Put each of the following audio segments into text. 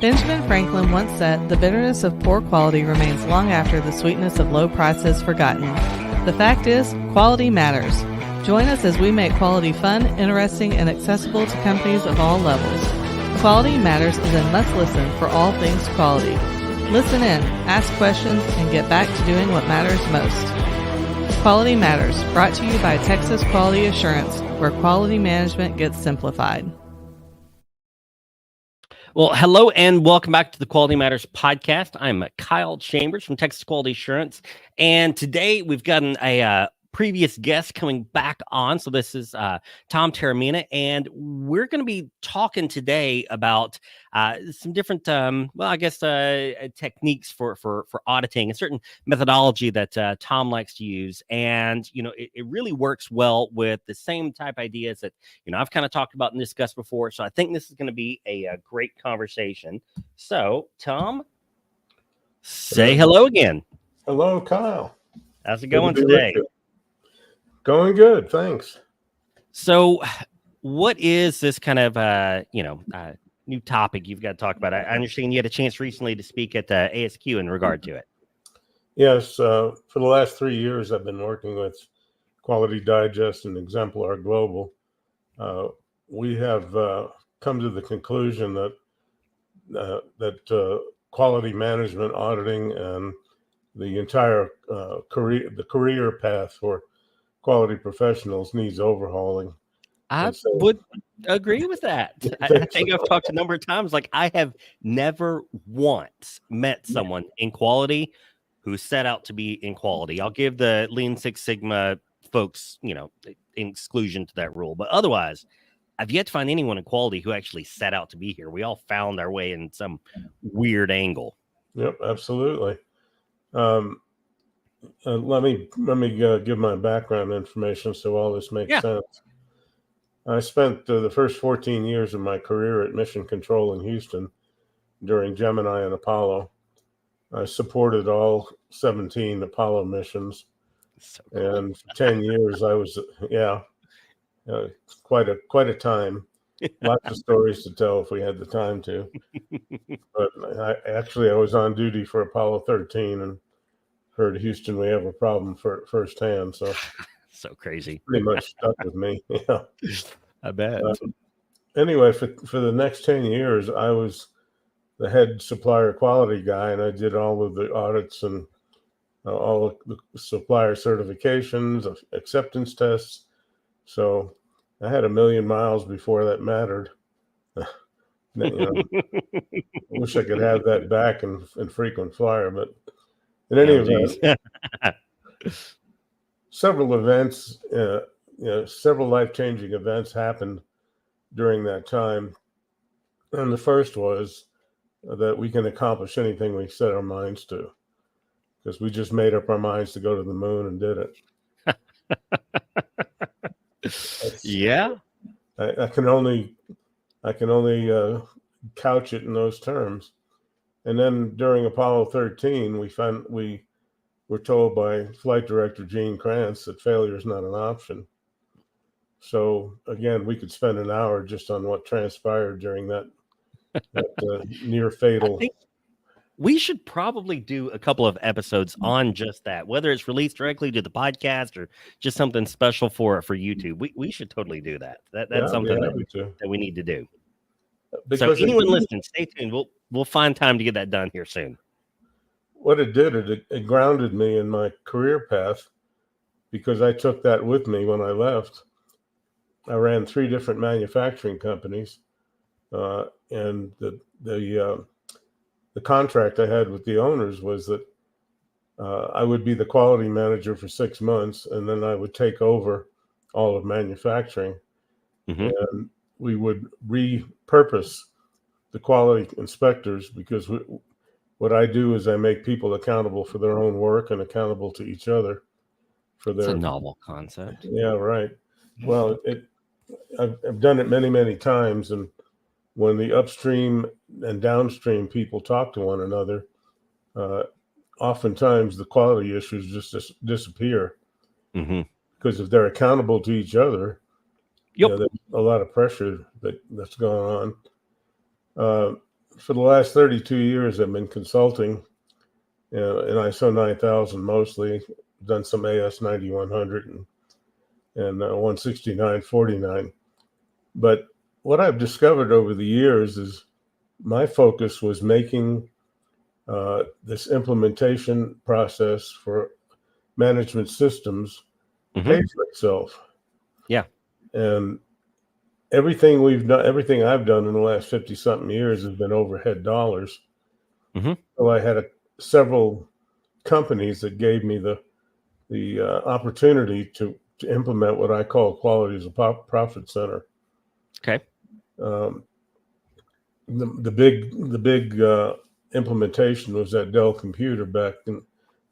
Benjamin Franklin once said, "The bitterness of poor quality remains long after the sweetness of low price is forgotten." The fact is, quality matters. Join us as we make quality fun, interesting, and accessible to companies of all levels. Quality Matters is a must-listen for all things quality. Listen in, ask questions, and get back to doing what matters most. Quality Matters, brought to you by Texas Quality Assurance, where quality management gets simplified. Well, hello and welcome back to the Quality Matters podcast. I'm Kyle Chambers from Texas Quality Assurance, and today we've gotten a previous guest coming back on. So this is Tom Taormina, and we're going to be talking today about some different, techniques for auditing, a certain methodology that Tom likes to use. And, it really works well with the same type ideas that, I've kind of talked about and discussed before. So I think this is going to be a great conversation. So, Tom, say hello again. Hello, Kyle. How's it going today? Going good, thanks. So, what is this kind of new topic you've got to talk about? I understand you had a chance recently to speak at the ASQ in regard to it. Yes, for the last 3 years, I've been working with Quality Digest and Exemplar Global. We have come to the conclusion that quality management, auditing, and the entire career path for quality professionals needs overhauling. I would agree with that. I think I've talked a number of times. Like, I have never once met someone in quality who set out to be in quality. I'll give the Lean Six Sigma folks, exclusion to that rule. But otherwise, I've yet to find anyone in quality who actually set out to be here. We all found our way in some weird angle. Yep, absolutely. Let me give my background information so all this makes sense. I spent the first 14 years of my career at Mission Control in Houston during Gemini and Apollo. I supported all 17 Apollo missions. So cool. And for 10 years I was, quite a time. Lots of stories to tell if we had the time to. But I was on duty for Apollo 13 and heard Houston, we have a problem firsthand. So, so crazy. Pretty much stuck with me. Yeah, I bet. Anyway, for the next 10 years, I was the head supplier quality guy, and I did all of the audits and all of the supplier certifications, acceptance tests. So I had 1 million miles before that mattered. I wish I could have that back in frequent flyer, but in any event, several events, several life-changing events happened during that time. And the first was that we can accomplish anything we set our minds to, because we just made up our minds to go to the moon and did it. Yeah. I can only couch it in those terms. And then during Apollo 13, we were told by Flight Director Gene Kranz that failure is not an option. So again, we could spend an hour just on what transpired during that near fatal. I think we should probably do a couple of episodes on just that, whether it's released directly to the podcast or just something special for YouTube. We should totally do that. That's something that we need to do. Because so anyone listening, stay tuned. We'll find time to get that done here soon. What it did, it grounded me in my career path, because I took that with me when I left. I ran 3 different manufacturing companies, and the contract I had with the owners was that I would be the quality manager for 6 months, and then I would take over all of manufacturing, and we would repurpose the quality inspectors, because what I do is I make people accountable for their own work and accountable to each other for their. It's a novel concept. Yeah, right. Well, I've done it many, many times, and when the upstream and downstream people talk to one another, oftentimes the quality issues just disappear, because if they're accountable to each other, there's a lot of pressure that's going on. for the last 32 years, I've been consulting in ISO 9000 mostly, done some AS 9100 and 16949. But what I've discovered over the years is my focus was making this implementation process for management systems pay for itself. Yeah. And everything I've done in the last 50 something years has been overhead dollars. So I had several companies that gave me the opportunity to implement what I call quality as a profit center. Okay. The big implementation was at Dell Computer back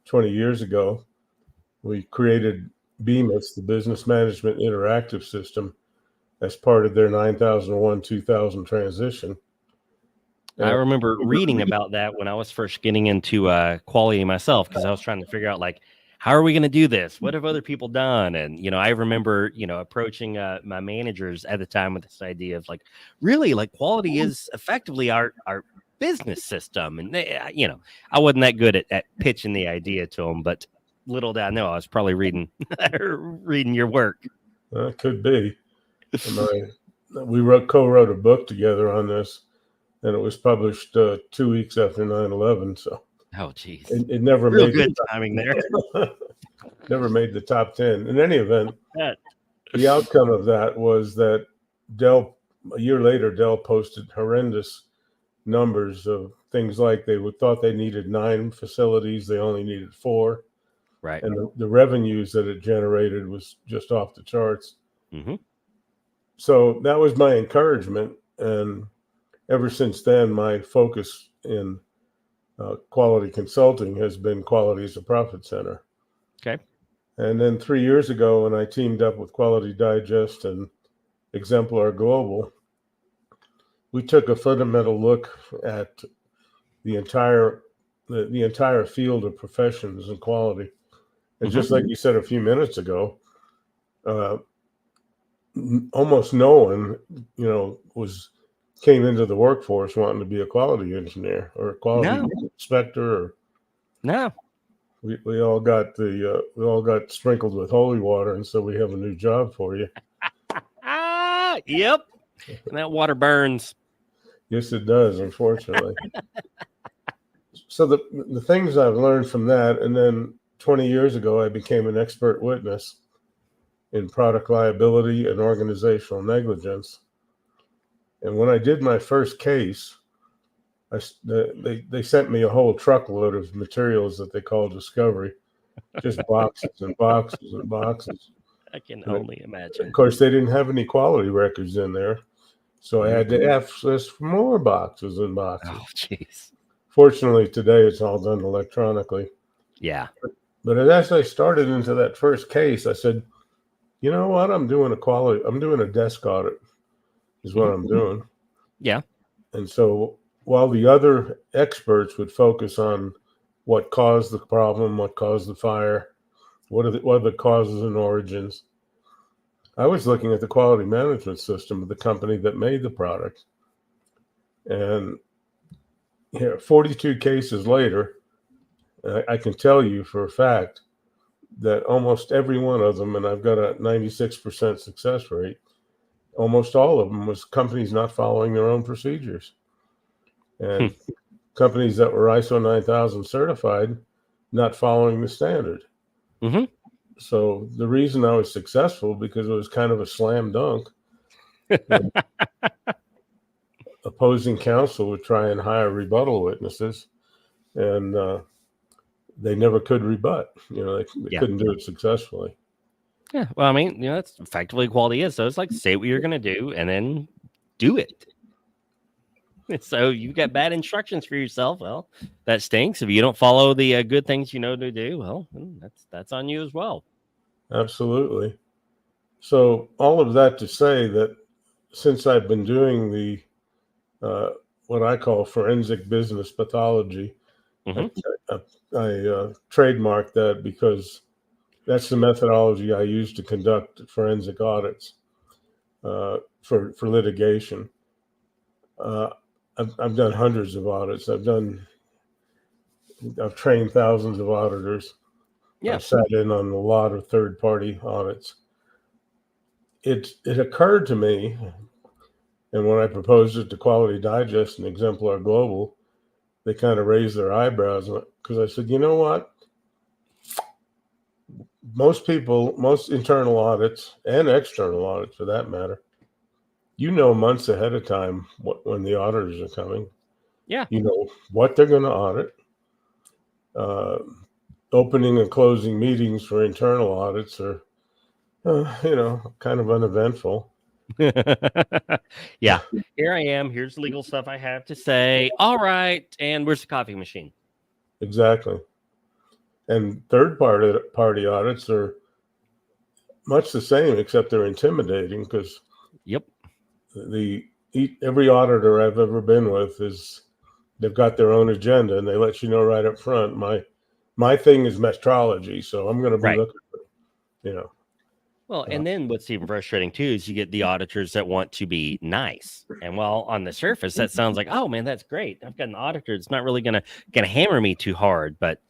20 years ago. We created BMIS, the Business Management Interactive System, as part of their 9001-2000 transition. I remember reading about that when I was first getting into quality myself, because I was trying to figure out, like, how are we going to do this? What have other people done? And, I remember, approaching my managers at the time with this idea of, like, really, like, quality is effectively our business system. And, they, I wasn't that good at pitching the idea to them, but little did I know I was probably reading your work. It could be. We co-wrote a book together on this, and it was published 2 weeks after 9/11. So, oh, geez, it never real made good timing there. Never made the top 10. In any event, the outcome of that was that Dell, a year later, Dell posted horrendous numbers of things like they thought they needed 9 facilities, they only needed 4, right? And the revenues that it generated was just off the charts. So that was my encouragement, and ever since then, my focus in quality consulting has been quality as a profit center. Okay. And then 3 years ago, when I teamed up with Quality Digest and Exemplar Global, we took a fundamental look at the entire field of professions in quality. And just like you said a few minutes ago, almost no one, came into the workforce wanting to be a quality engineer or a quality inspector. Or no, we all got sprinkled with holy water, and so we have a new job for you. Yep, and that water burns. Yes, it does, unfortunately. So the things I've learned from that, and then 20 years ago, I became an expert witness in product liability and organizational negligence. And when I did my first case, they sent me a whole truckload of materials that they call discovery, just boxes and boxes and boxes. I can only imagine. Of course, they didn't have any quality records in there, so I had to access for more boxes and boxes. Oh, jeez. Fortunately, today it's all done electronically. Yeah. But as I started into that first case, I said, you know what? I'm doing a desk audit is what I'm doing. Yeah. And so while the other experts would focus on what caused the problem, what caused the fire, what are the causes and origins, I was looking at the quality management system of the company that made the product. And 42 cases later, I can tell you for a fact that almost every one of them, and I've got a 96% success rate, almost all of them was companies not following their own procedures. And companies that were ISO 9000 certified, not following the standard. So the reason I was successful, because it was kind of a slam dunk. Opposing counsel would try and hire rebuttal witnesses, and they never could rebut. They couldn't do it successfully. Yeah. Well, I mean, that's effectively quality is. So it's like, say what you're going to do and then do it. So you got bad instructions for yourself. Well, that stinks. If you don't follow the good things you know to do, well, that's on you as well. Absolutely. So all of that to say that since I've been doing the what I call forensic business pathology, I trademarked that because that's the methodology I use to conduct forensic audits for litigation. I've done hundreds of audits. I've trained thousands of auditors. Yeah. I've sat in on a lot of third-party audits. It occurred to me, and when I proposed it to Quality Digest and Exemplar Global, they kind of raised their eyebrows because I said, you know what? Most internal audits and external audits, for that matter, months ahead of time when the auditors are coming. Yeah. You know what they're going to audit. Opening and closing meetings for internal audits are, kind of uneventful. Yeah. Here I am. Here's the legal stuff I have to say. All right. And where's the coffee machine? Exactly. And third-party audits are much the same, except they're intimidating because Yep. Every auditor I've ever been with they've got their own agenda, and they let you know right up front. My thing is metrology, so I'm going to be looking for, Well, and then what's even frustrating too is you get the auditors that want to be nice. And while on the surface that sounds like, oh man, that's great. I've got an auditor that's not really gonna hammer me too hard, but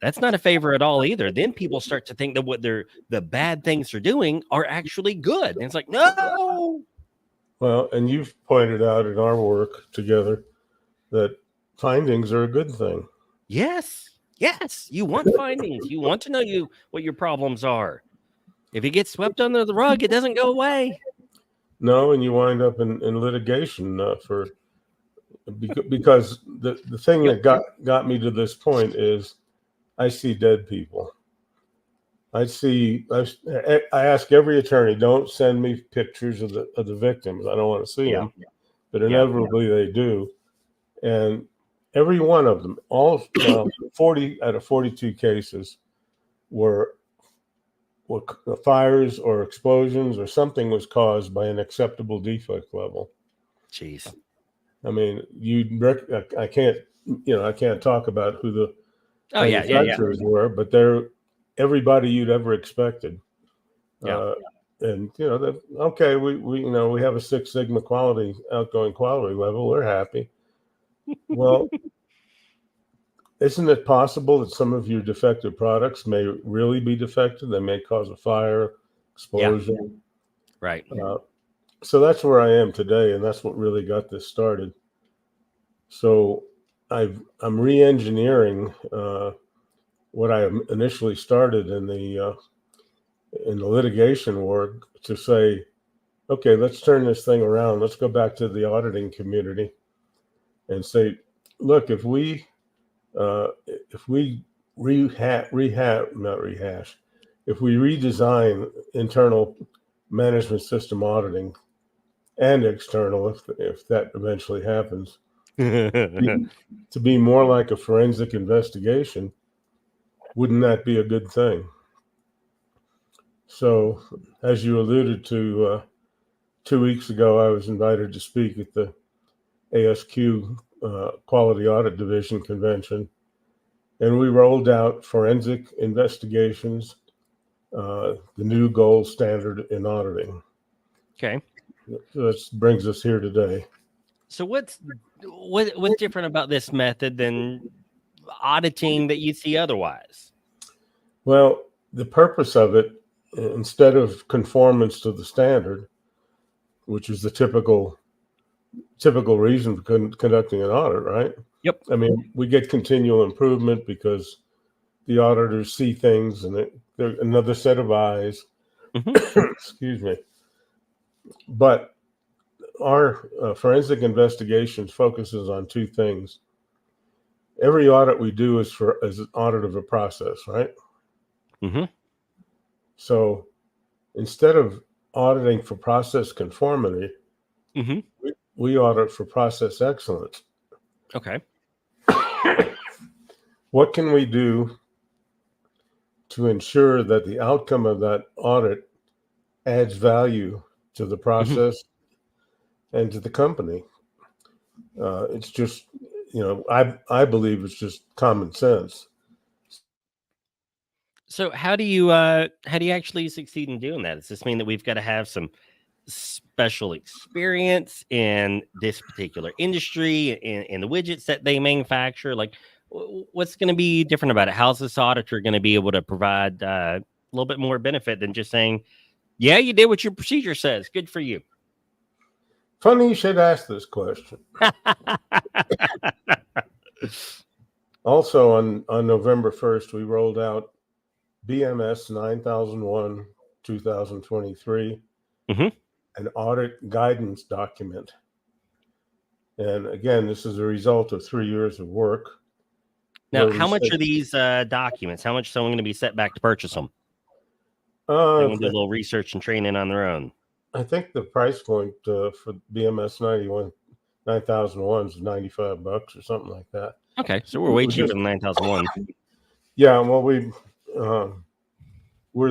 that's not a favor at all either. Then people start to think that what the bad things they're doing are actually good. And it's like, no. Well, and you've pointed out in our work together that findings are a good thing. Yes. You want findings. You want to know what your problems are. If it gets swept under the rug, it doesn't go away. No, and you wind up in litigation because the thing that got me to this point is I see dead people. I ask every attorney, don't send me pictures of the victims. I don't want to see them, but inevitably they do. And every one of them, all 40 out of 42 cases were fires or explosions or something was caused by an acceptable defect level. Jeez. I mean, I can't talk about who the manufacturers were, but they're everybody you'd ever expected. And okay, we have a 6 Sigma outgoing quality level. We're happy. Well, isn't it possible that some of your defective products may really be defective? They may cause a fire, explosion. Yeah. Right. So that's where I am today, and that's what really got this started. So I'm re-engineering what I initially started in the litigation work to say, okay, let's turn this thing around. Let's go back to the auditing community and say, look, if we redesign internal management system auditing and external, if that eventually happens, to be more like a forensic investigation, wouldn't that be a good thing? So, as you alluded to, 2 weeks ago, I was invited to speak at the ASQ Quality Audit Division Convention, and we rolled out forensic investigations, the new gold standard in auditing. Okay. So that brings us here today. So what's different about this method than auditing that you see otherwise? Well, the purpose of it, instead of conformance to the standard, which is the typical reason for conducting an audit, right? Yep. I mean, we get continual improvement because the auditors see things and they're another set of eyes. Mm-hmm. Excuse me. But our forensic investigations focuses on 2 things. Every audit we do is an audit of a process, right? Mm-hmm. So instead of auditing for process conformity, mm-hmm. we audit for process excellence. Okay. What can we do to ensure that the outcome of that audit adds value to the process and to the company? It's just, I believe it's just common sense. So how do you actually succeed in doing that? Does this mean that we've got to have some special experience in this particular industry in the widgets that they manufacture? Like, what's going to be different about it? How's this auditor going to be able to provide a little bit more benefit than just saying, yeah, you did what your procedure says. Good for you. Funny you should ask this question. Also, on November 1st, we rolled out BMS 9001 2023, an audit guidance document. And again, this is a result of 3 years of work. Now, how much are these documents? How much is someone going to be set back to purchase them? They want to do a little research and training on their own. I think the price point for BMS 9001 is $95 or something like that. Okay, so we're way cheaper than 9001. Yeah, well, we're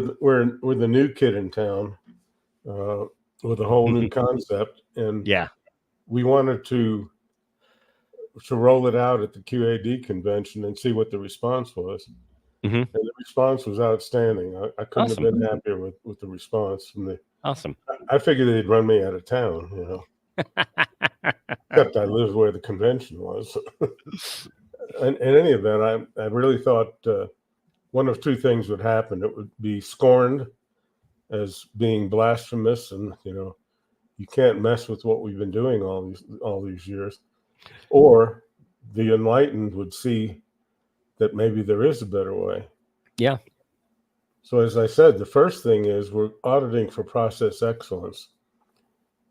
the new kid in town with a whole new concept, and we wanted to roll it out at the QAD convention and see what the response was. And the response was outstanding. I couldn't have been happier with the response from the. Awesome. I figured they'd run me out of town, except I lived where the convention was. In any event, I really thought one of two things would happen. It would be scorned as being blasphemous, and you can't mess with what we've been doing all these years, or the enlightened would see that maybe there is a better way. Yeah. So as I said, the first thing is we're auditing for process excellence.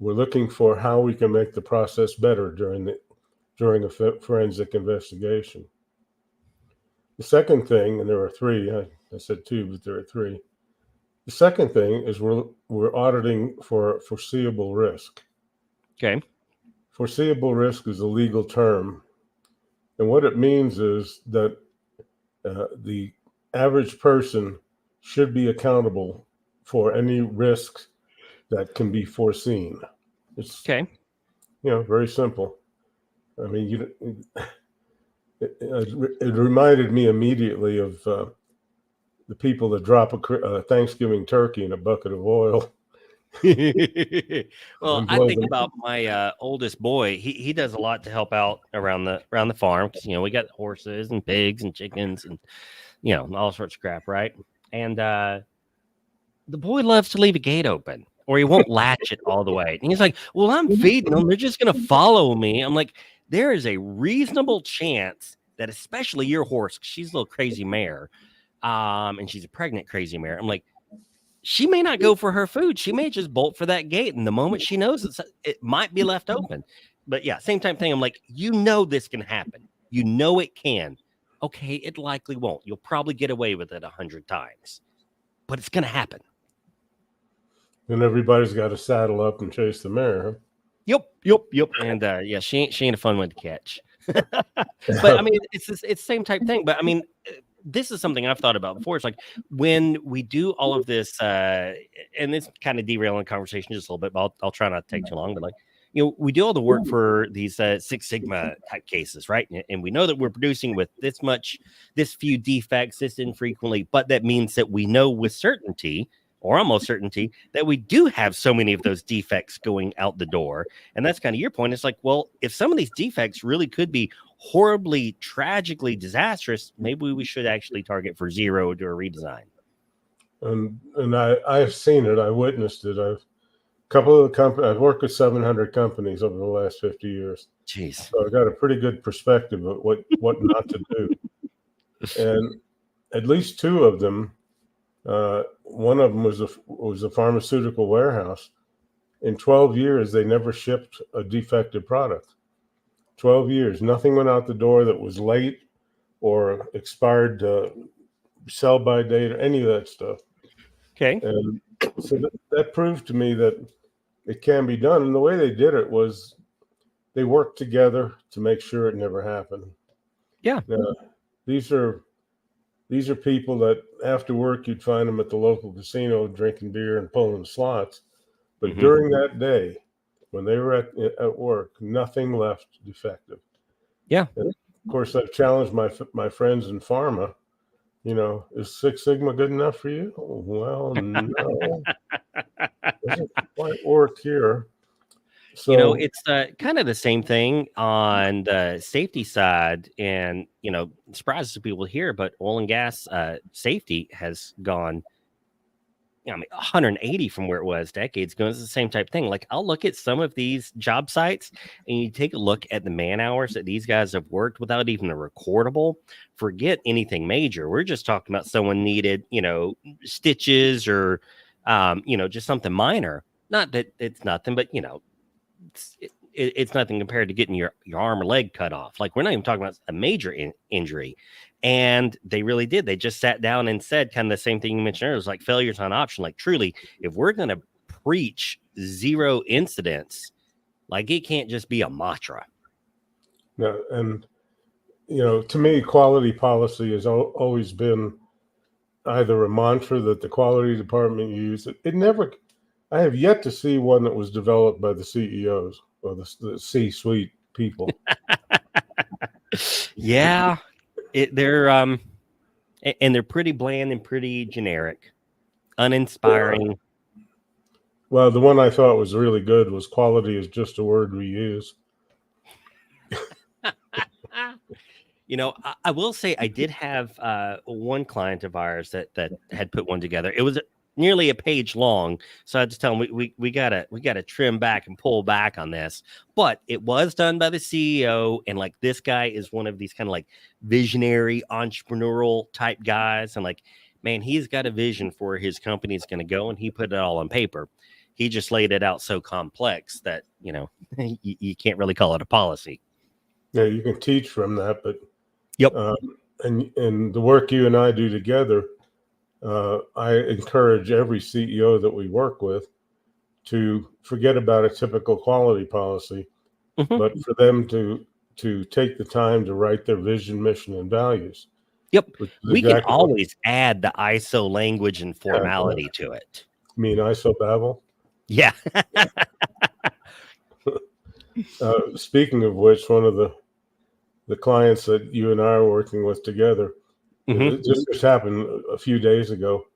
We're looking for how we can make the process better during a forensic investigation. The second thing, and there are three, I said two, but there are three. The second thing is we're auditing for foreseeable risk. Okay. Foreseeable risk is a legal term. And what it means is that the average person should be accountable for any risks that can be foreseen. It's very simple. I mean, it reminded me immediately of the people that drop a Thanksgiving turkey in a bucket of oil. Well, I think about my oldest boy. He does a lot to help out around the farm, because we got horses and pigs and chickens and all sorts of crap, right? And the boy loves to leave a gate open, or he won't latch it all the way. And he's like, well, I'm feeding them. They're just going to follow me. I'm like, there is a reasonable chance that especially your horse, she's a little crazy mare, and she's a pregnant crazy mare. I'm like, she may not go for her food. She may just bolt for that gate. And the moment she knows it might be left open. But yeah, same time thing. I'm like, this can happen. It can. Okay, it likely won't. You'll probably get away with it 100 times, but it's going to happen. And everybody's got to saddle up and chase the mare. Huh? Yep. And she ain't a fun one to catch. But I mean, it's the same type thing. But I mean, this is something I've thought about before. It's like when we do all of this, and it's kind of derailing the conversation just a little bit, but I'll try not to take too long. But like, we do all the work for these Six Sigma type cases, right? And we know that we're producing with this few defects, this infrequently, but that means that we know with certainty, or almost certainty, that we do have so many of those defects going out the door. And that's kind of your point. It's like, well, if some of these defects really could be horribly, tragically disastrous, maybe we should actually target for zero or do a redesign. And I've seen it. I witnessed it. I've worked with 700 companies over the last 50 years. Jeez. So I've got a pretty good perspective of what not to do. And at least two of them, one of them was a pharmaceutical warehouse. In 12 years, they never shipped a defective product. 12 years, nothing went out the door that was late or expired sell-by date or any of that stuff. Okay. And so that proved to me that it can be done. And the way they did it was they worked together to make sure it never happened. Yeah. These are people that after work, you'd find them at the local casino drinking beer and pulling slots. But during that day, when they were at work, nothing left defective. Yeah. And of course, I've challenged my friends in pharma Is Six Sigma good enough for you? Well, no, doesn't quite work here. So It's kind of the same thing on the safety side, and surprises people here, but oil and gas safety has gone 180 from where it was decades ago. It's the same type thing. Like, I'll look at some of these job sites and you take a look at the man hours that these guys have worked without even a recordable. Forget anything major. We're just talking about someone needed, stitches or, just something minor. Not that it's nothing, but, it's nothing compared to getting your arm or leg cut off. Like, we're not even talking about a major injury. And they really did. They just sat down and said kind of the same thing you mentioned earlier. It was like, failure's not an option. Like, truly, if we're going to preach zero incidents, like, it can't just be a mantra. No, and to me, quality policy has always been either a mantra that the quality department used. It never. I have yet to see one that was developed by the CEOs or the C-suite people. Yeah, they're and they're pretty bland and pretty generic, uninspiring. Well, the one I thought was really good was quality is just a word we use. I will say I did have one client of ours that had put one together. It was nearly a page long, so I had to tell him we gotta trim back and pull back on this. But it was done by the CEO, and like, this guy is one of these kind of like visionary entrepreneurial type guys, and like, man, he's got a vision for where his company is going to go, and he put it all on paper. He just laid it out so complex that you can't really call it a policy. Yeah, you can teach from that, but yep. And the work you and I do together, I encourage every CEO that we work with to forget about a typical quality policy, but for them to take the time to write their vision, mission, and values. Yep. We can always add the ISO language and formality to it. You mean ISO Babel? Yeah. Speaking of which, one of the clients that you and I are working with together, it just happened a few days ago.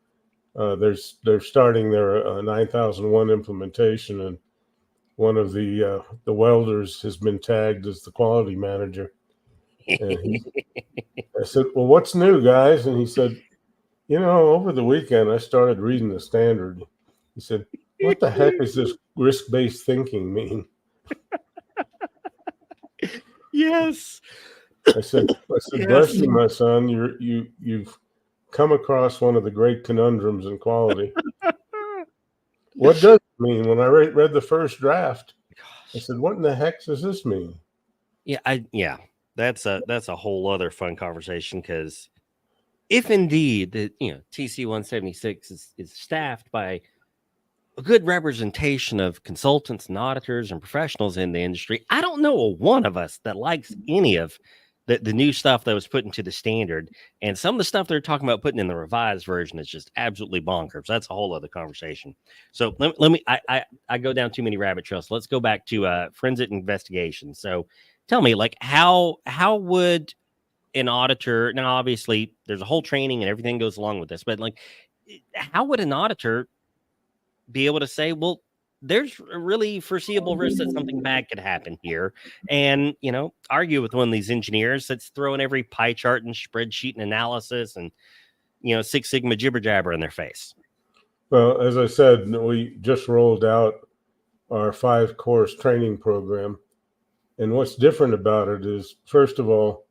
They're starting their 9001 implementation, and one of the welders has been tagged as the quality manager. And I said, "Well, what's new, guys?" And he said, "Over the weekend, I started reading the standard." He said, "What the heck does this risk-based thinking mean?" Yes. I said, yes. Bless you, my son. You've come across one of the great conundrums in quality. What does it mean? When I read the first draft, I said, "What in the heck does this mean?" Yeah, that's a whole other fun conversation, because if indeed the TC 176 is staffed by a good representation of consultants and auditors and professionals in the industry, I don't know a one of us that likes any of the new stuff that was put into the standard. And some of the stuff they're talking about putting in the revised version is just absolutely bonkers. That's a whole other conversation. So let me, I go down too many rabbit trails. Let's go back to forensic investigation. So tell me, like, how would an auditor, now obviously there's a whole training and everything goes along with this, but like, how would an auditor be able to say, well, there's a really foreseeable risk that something bad could happen here, and argue with one of these engineers that's throwing every pie chart and spreadsheet and analysis and Six Sigma jibber jabber in their face? Well, as I said, we just rolled out our 5-course training program, and what's different about it is, first of all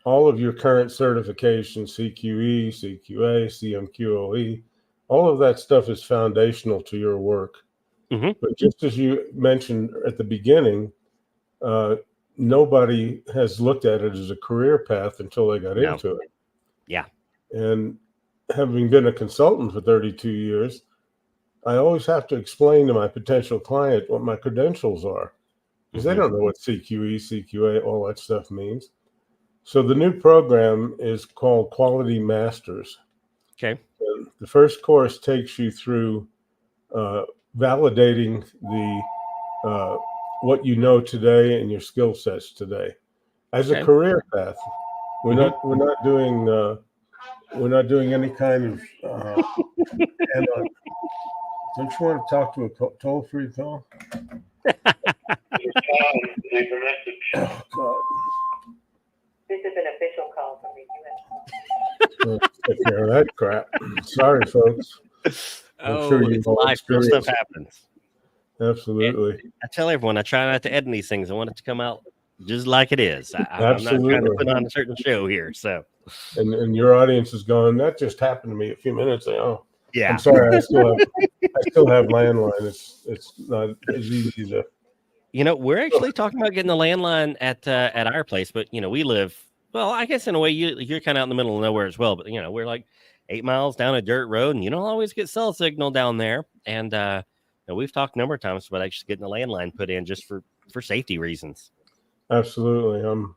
of your current certifications, CQE, CQA, CMQOE, all of that stuff is foundational to your work. But just as you mentioned at the beginning, nobody has looked at it as a career path until they got into it. Yeah. And having been a consultant for 32 years, I always have to explain to my potential client what my credentials are, because they don't know what CQE, CQA, all that stuff means. So the new program is called QualityMatters. Okay. And the first course takes you through validating the what you know today and your skill sets today as a career path. We're not doing we're not doing any kind of hand on. Don't you want to talk to a toll-free call? Oh, God. This is an official call from the U.S. Take care of that crap. Sorry, folks. I'm sure it's life. Real stuff happens. Absolutely. I tell everyone I try not to edit these things. I want it to come out just like it is. I'm not Absolutely. trying to put on a certain show here. So, and your audience is going, that just happened to me a few minutes ago. yeah. I'm sorry. I still have landline. It's not as easy to. We're actually talking about getting the landline at our place, but we live, well, I guess in a way you're kind of out in the middle of nowhere as well. But we're like 8 miles down a dirt road, and you don't always get cell signal down there. And we've talked a number of times about actually getting the landline put in just for safety reasons. Absolutely. I'm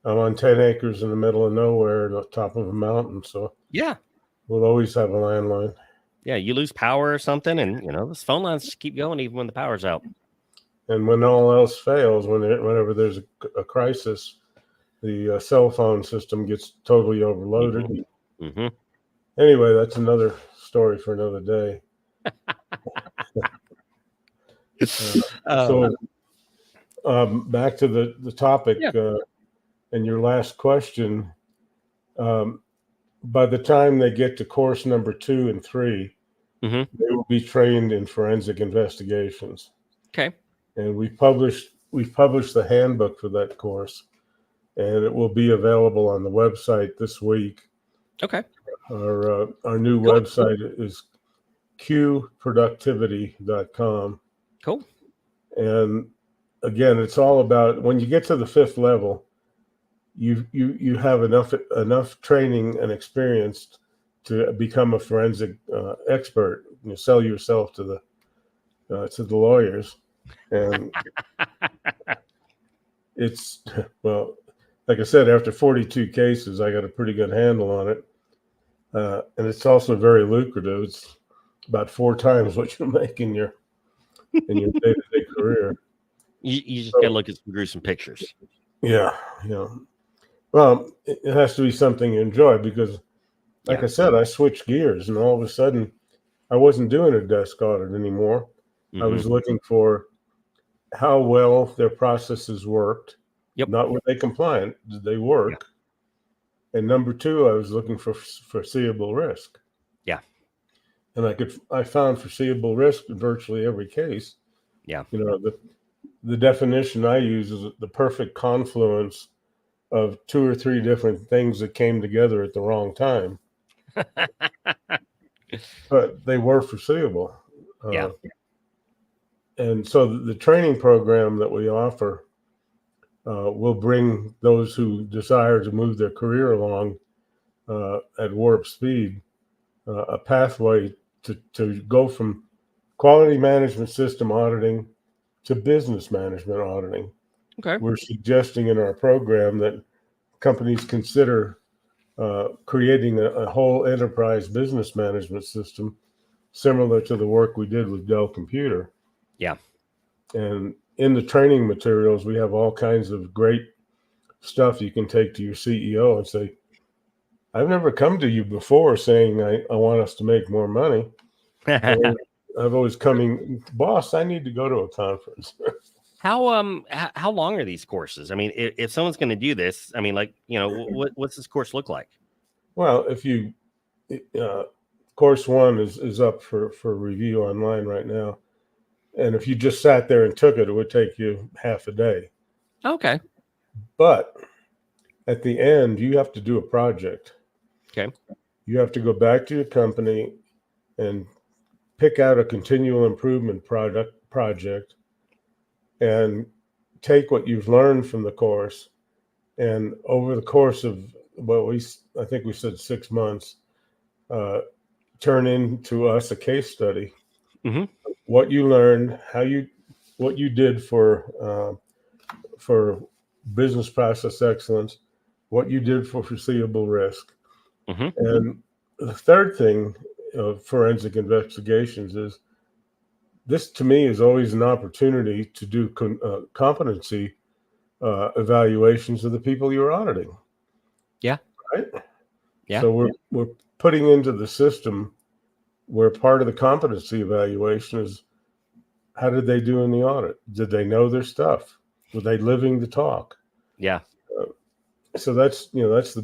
on 10 acres in the middle of nowhere at the top of a mountain, so yeah, we'll always have a landline. Yeah, you lose power or something, and those phone lines just keep going even when the power's out. And when all else fails, whenever there's a crisis, the cell phone system gets totally overloaded. Mm-hmm. Mm-hmm. Anyway, that's another story for another day. Back to the topic and your last question. By the time they get to course number 2 and 3, mm-hmm. they will be trained in forensic investigations. Okay. And we've published the handbook for that course, and it will be available on the website this week. Okay. Our new website is QProductivity.com. Cool. And again, it's all about when you get to the 5th level, you have enough training and experience to become a forensic expert. You sell yourself to the lawyers, and it's, well, like I said, after 42 cases, I got a pretty good handle on it, and it's also very lucrative. It's about 4 times what you make in your day-to-day career. You just gotta look at some gruesome pictures. Yeah. Well, it has to be something you enjoy because, like I said, I switched gears, and all of a sudden, I wasn't doing a desk audit anymore. Mm-hmm. I was looking for how well their processes worked. Yep. Not were they compliant? Did they work? Yeah. And number 2, I was looking for foreseeable risk. Yeah. And I found foreseeable risk in virtually every case. Yeah. The definition I use is the perfect confluence of 2 or 3 different things that came together at the wrong time. But they were foreseeable. Yeah. And so the training program that we offer will bring those who desire to move their career along at warp speed a pathway to go from quality management system auditing to business management auditing. Okay. We're suggesting in our program that companies consider creating a whole enterprise business management system similar to the work we did with Dell Computer. Yeah. And in the training materials, we have all kinds of great stuff you can take to your CEO and say, I've never come to you before saying I want us to make more money. I've always coming, boss, I need to go to a conference. How long are these courses? I mean, if someone's going to do this, I mean, like, what's this course look like? Well, if you course 1 is up for review online right now. And if you just sat there and took it, it would take you half a day. Okay. But at the end, you have to do a project. Okay. You have to go back to your company and pick out a continual improvement project and take what you've learned from the course. And over the course of, I think we said 6 months, turn into us a case study. Mm-hmm. What you learned, what you did for business process excellence, what you did for foreseeable risk. Mm-hmm. And the third thing of forensic investigations is this, to me, is always an opportunity to do competency evaluations of the people you're auditing. Yeah. Right. Yeah. So we're putting into the system where part of the competency evaluation is, how did they do in the audit? Did they know their stuff? Were they living the talk? Yeah. So that's the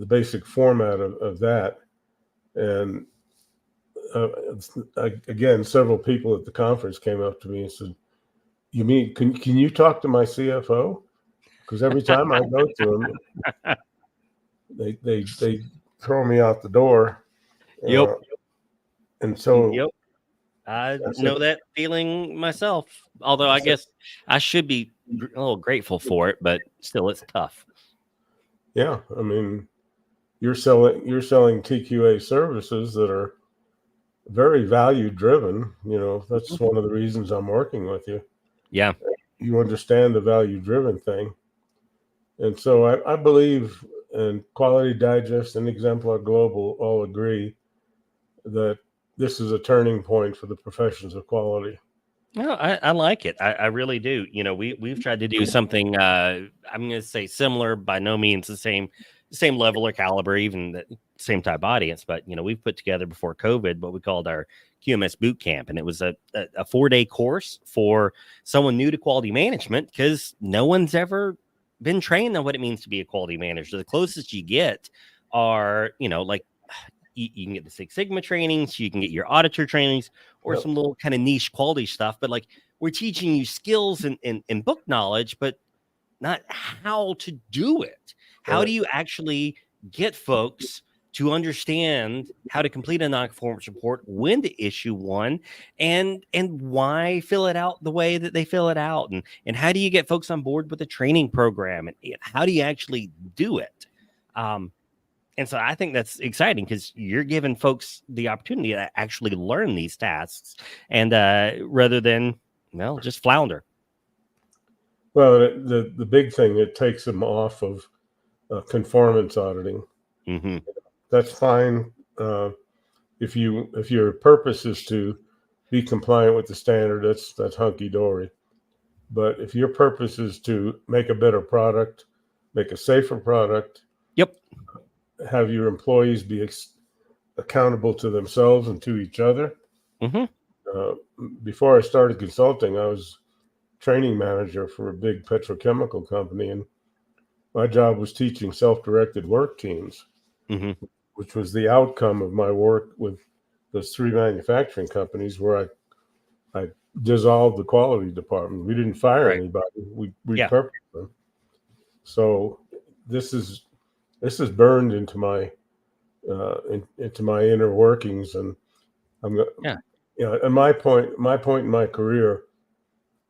basic format of that. And again, several people at the conference came up to me and said, "You mean can you talk to my CFO?" Because every time I go to them, they throw me out the door. Yep. And so Yep. I know that feeling myself. Although I guess I should be a little grateful for it, but still, it's tough. Yeah, I mean, you're selling TQA services that are very value driven. That's one of the reasons I'm working with you. Yeah. You understand the value driven thing. And so I believe, and Quality Digest and Exemplar Global all agree that this is a turning point for the professions of quality. No, I like it. I really do. We've tried to do something, I'm going to say similar, by no means the same level or caliber, even the same type audience. But, we've put together before COVID what we called our QMS boot camp. And it was a 4-day course for someone new to quality management, because no one's ever been trained on what it means to be a quality manager. The closest you get are, like, you can get the Six Sigma trainings, you can get your auditor trainings, or some little kind of niche quality stuff. But like, we're teaching you skills and book knowledge, but not how to do it. How do you actually get folks to understand how to complete a non-conformance report, when to issue one, and why fill it out the way that they fill it out, and how do you get folks on board with the training program, and how do you actually do it? And so I think that's exciting, because you're giving folks the opportunity to actually learn these tasks, and rather than, just flounder. Well, the big thing, it takes them off of conformance auditing. Mm-hmm. That's fine if your purpose is to be compliant with the standard. That's hunky dory. But if your purpose is to make a better product, make a safer product, Yep, have your employees be accountable to themselves and to each other. Mm-hmm. Before I started consulting, I was training manager for a big petrochemical company, and my job was teaching self-directed work teams, Mm-hmm. which was the outcome of my work with those 3 manufacturing companies where I dissolved the quality department. We didn't fire anybody; we repurposed them. So this is burned into my inner workings, and I'm at my point in my career,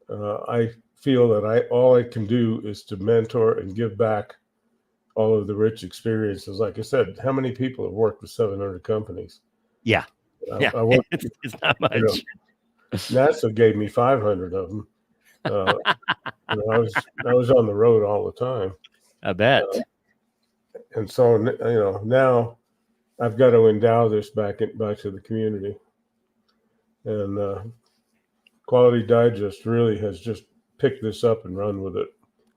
I feel that all I can do is to mentor and give back all of the rich experiences. Like I said, how many people have worked with 700 companies? Yeah. I worked, it's not much. NASA gave me 500 of them. I was on the road all the time. I bet. And so, now I've got to endow this back to the community. And Quality Digest really has just picked this up and run with it.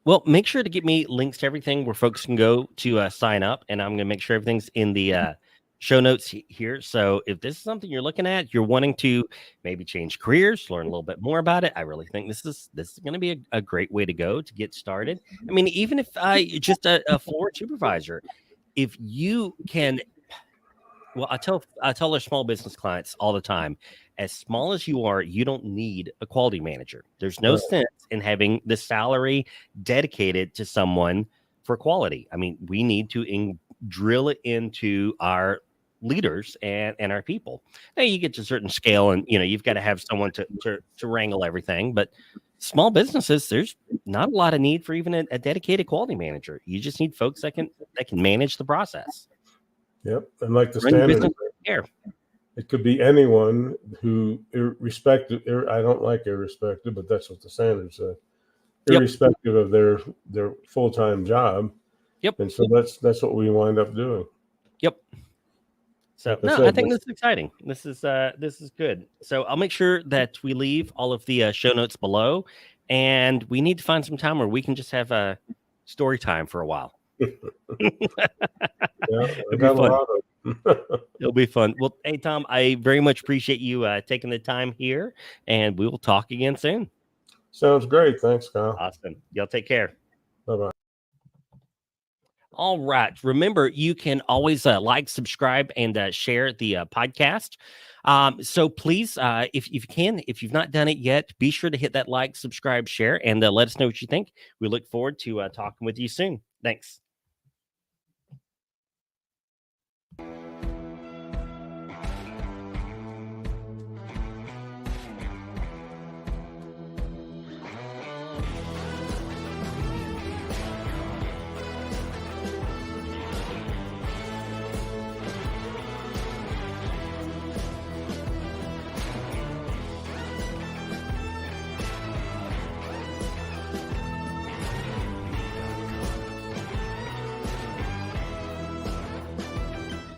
Well, make sure to get me links to everything where folks can go to sign up, and I'm going to make sure everything's in the show notes here. So if this is something you're looking at, you're wanting to maybe change careers, learn a little bit more about it, I really think this is going to be a great way to go to get started. I mean, even if just a floor supervisor, if you can, I tell our small business clients all the time, as small as you are, you don't need a quality manager. There's no sense in having the salary dedicated to someone for quality. I mean, we need to drill it into our leaders and our people. Now you get to a certain scale, and you've got to have someone to wrangle everything. But small businesses, there's not a lot of need for even a dedicated quality manager. You just need folks that can manage the process. Yep, and like the standard, it could be anyone who, irrespective. I don't like irrespective, but that's what the standard said. Irrespective of their full-time job. Yep. And so that's what we wind up doing. Yep. So I think this is exciting. This is good. So I'll make sure that we leave all of the show notes below, and we need to find some time where we can just have a story time for a while. Yeah, I It'll got be a fun. lot of. It'll be fun. Well, hey, Tom, I very much appreciate you taking the time here, and we will talk again soon. Sounds great. Thanks, Kyle. Awesome. Y'all take care. Bye-bye. All right. Remember, you can always like, subscribe, and share the podcast. So please, if you can, if you've not done it yet, be sure to hit that like, subscribe, share, and let us know what you think. We look forward to talking with you soon. Thanks.